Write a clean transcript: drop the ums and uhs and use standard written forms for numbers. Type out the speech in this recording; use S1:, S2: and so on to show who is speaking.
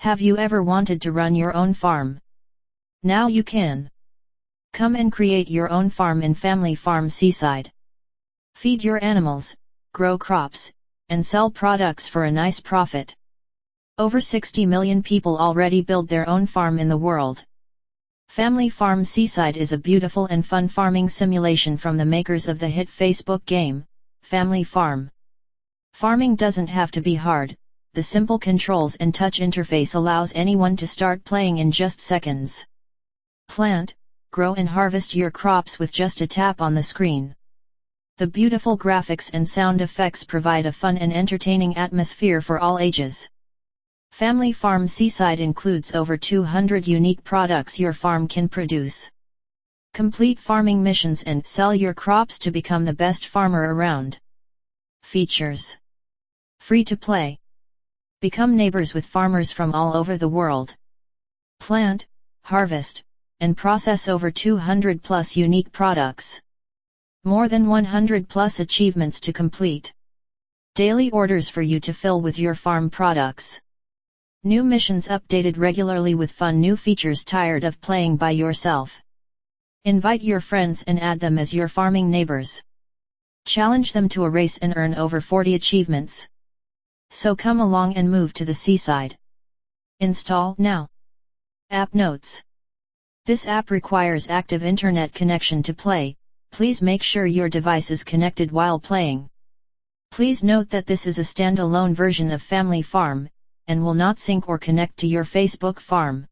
S1: Have you ever wanted to run your own farm? Now you can. Come and create your own farm in Family Farm Seaside. Feed your animals, grow crops, and sell products for a nice profit. Over 60 million people already build their own farm in the world. Family Farm Seaside is a beautiful and fun farming simulation from the makers of the hit Facebook game, Family Farm. Farming doesn't have to be hard, the simple controls and touch interface allows anyone to start playing in just seconds. Plant, grow and harvest your crops with just a tap on the screen. The beautiful graphics and sound effects provide a fun and entertaining atmosphere for all ages. Family Farm Seaside includes over 200 unique products your farm can produce. Complete farming missions and sell your crops to become the best farmer around. Features: free to play. Become neighbors with farmers from all over the world. Plant, harvest, and process over 200 plus unique products. More than 100 plus achievements to complete. Daily orders for you to fill with your farm products. New missions updated regularly with fun new features. Tired of playing by yourself? Invite your friends and add them as your farming neighbors. Challenge them to a race and earn over 40 achievements. So come along and move to the seaside. Install now. App notes. This app requires active internet connection to play. Please make sure your device is connected while playing. Please note that this is a standalone version of Family Farm, and will not sync or connect to your Facebook farm.